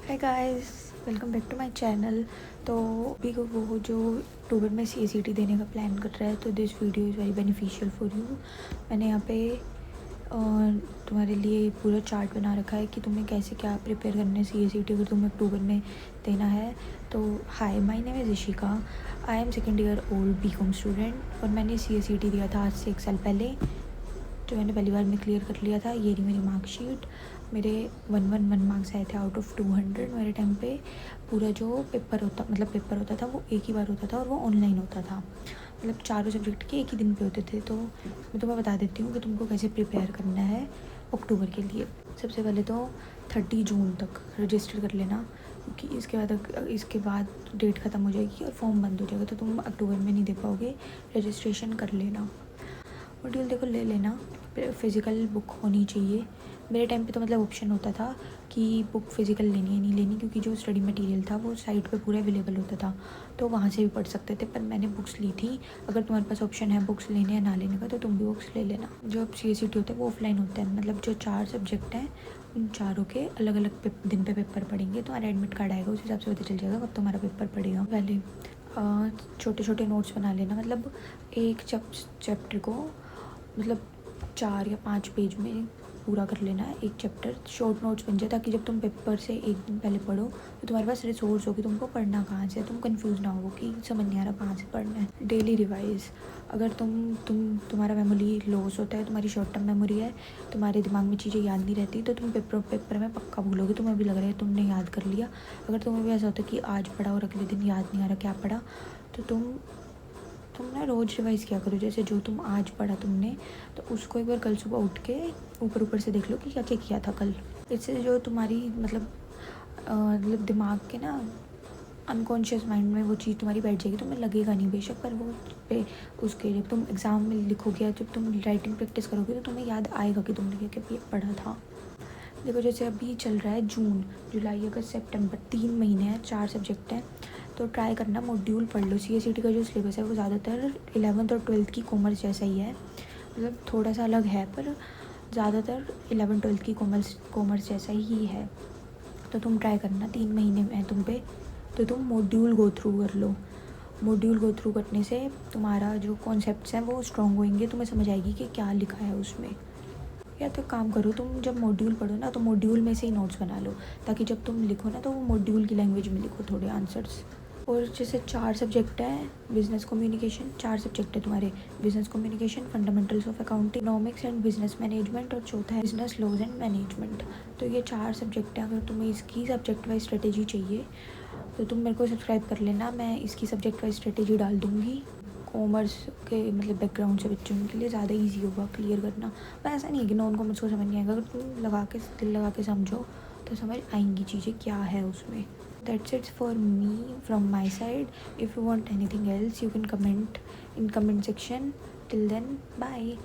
Hi guys, welcome back to my channel. तो अभी को वो जो अक्टूबर में CACT देने का प्लान कर रहा है, तो this video is very beneficial for you. मैंने यहाँ पे तुम्हारे लिए पूरा चार्ट बना रखा है कि तुम्हें कैसे क्या प्रिपेयर करना है CACT अगर तुम्हें अक्टूबर में देना है। तो hi, my name is Ishika. I am second year old BCom student और मैंने CACT दिया था आज से 1 साल पहले, जो मैंने पहली बार में क्लियर कर लिया था। ये रही मेरी मार्कशीट। मेरे 111 मार्क्स आए थे आउट ऑफ 200 मेरे टाइम पे। पूरा जो पेपर होता था वो एक ही बार होता था और वो ऑनलाइन होता था। मतलब चारों सब्जेक्ट के एक ही दिन पे होते थे। तो मैं तुम्हें बता देती हूँ कि तुमको कैसे प्रिपेयर करना है अक्टूबर के लिए। सबसे पहले तो 30 जून तक रजिस्टर कर लेना, क्योंकि इसके बाद डेट ख़त्म हो जाएगी और फॉर्म बंद हो जाएगा, तो तुम अक्टूबर में नहीं दे पाओगे। रजिस्ट्रेशन कर लेना। मॉड्यूल देखो ले लेना, फ़िज़िकल बुक होनी चाहिए। मेरे टाइम पे तो मतलब ऑप्शन होता था कि बुक फ़िज़िकल लेनी है नहीं लेनी, क्योंकि जो स्टडी मटेरियल था वो साइट पे पूरा अवेलेबल होता था, तो वहाँ से भी पढ़ सकते थे। पर मैंने बुक्स ली थी। अगर तुम्हारे पास ऑप्शन है बुक्स लेने या ना लेने का, तो तुम भी बुक्स ले लेना। जो अब CACT होता है वो ऑफलाइन होता है, मतलब जो 4 सब्जेक्ट हैं उन चारों के अलग अलग दिन पे पेपर पढ़ेंगे। तुम्हारा एडमिट कार्ड आएगा, उस हिसाब से पता चल जाएगा कब तुम्हारा पेपर पड़ेगा। पहले छोटे छोटे नोट्स बना लेना, मतलब एक चैप्टर को मतलब 4 या 5 पेज में पूरा कर लेना है एक चैप्टर। शॉर्ट नोट्स बन जाए, ताकि जब तुम पेपर से एक दिन पहले पढ़ो तो तुम्हारे पास रिसोर्स हो कि तुमको पढ़ना कहाँ से, तुम कंफ्यूज ना हो कि समझ नहीं आ रहा कहाँ से पढ़ना है। Daily revise. अगर तुम्हारा मेमोरी लॉस होता है, तुम्हारी शॉर्ट टर्म मेमोरी है, तुम्हारे दिमाग में चीज़ें याद नहीं रहती, तो तुम पेपर में पक्का भूलोगे। तुम्हें भी लग रहा है तुमने याद कर लिया। अगर तुम्हें भी ऐसा होता है कि आज पढ़ा और अगले दिन याद नहीं आ रहा क्या पढ़ा, तो तुम ना रोज़ रिवाइज़ किया करो। जैसे जो तुम आज पढ़ा तुमने, तो उसको एक बार कल सुबह उठ के ऊपर से देख लो कि क्या क्या किया था कल। इससे जो तुम्हारी मतलब दिमाग के ना अनकॉन्शियस माइंड में वो चीज़ तुम्हारी बैठ जाएगी। तुम्हें लगेगा नहीं बेशक, पर वो पे उसके जब तुम एग्ज़ाम में लिखोगे या जब तुम राइटिंग प्रैक्टिस करोगे, तो तुम्हें याद आएगा कि तुमने क्या क्या पढ़ा था। देखो जैसे अभी चल रहा है जून, जुलाई, अगस्त, सितंबर, 3 महीने हैं, 4 सब्जेक्ट हैं। तो ट्राई करना मॉड्यूल पढ़ लो। CACT का जो सिलेबस है वो ज़्यादातर 11th और 12th की कॉमर्स जैसा ही है, मतलब थोड़ा सा अलग है, पर ज़्यादातर 11th-12th की कॉमर्स जैसा ही है। तो तुम ट्राई करना, 3 महीने में है तुम पे, तो तुम मॉड्यूल गो थ्रू कर लो। मॉड्यूल गो थ्रू करने से तुम्हारा जो कॉन्सेप्ट्स हैं वो स्ट्रॉन्ग होंगे, तुम्हें समझ आएगी कि क्या लिखा है उसमें। या तो काम करो, तुम जब मॉड्यूल पढ़ो ना तो मॉड्यूल में से ही नोट्स बना लो, ताकि जब तुम लिखो ना तो वो मॉड्यूल की लैंग्वेज में लिखो थोड़े आंसर्स। और जैसे 4 सब्जेक्ट हैं, बिजनेस कम्युनिकेशन, 4 सब्जेक्ट है तुम्हारे। Business communication, fundamentals of accounting, economics and business management, और चौथा है बिजनेस लॉज एंड मैनेजमेंट। तो ये 4 सब्जेक्ट हैं। अगर तुम्हें इसकी सब्जेक्ट वाइज स्ट्रेटेजी चाहिए तो तुम मेरे को सब्सक्राइब कर लेना, मैं इसकी सब्जेक्ट वाइज स्ट्रेटेजी डाल दूँगी। कॉमर्स के मतलब बैकग्राउंड से बच्चों के लिए ज़्यादा इजी होगा क्लियर करना। पर ऐसा नहीं है कि नॉन कॉमर्स को समझ नहीं आएगा। अगर तुम दिल लगा के समझो तो समझ आएंगी चीज़ें क्या है उसमें। That's it's for me from my side. If you want anything else you can comment in comment section. Till then, bye.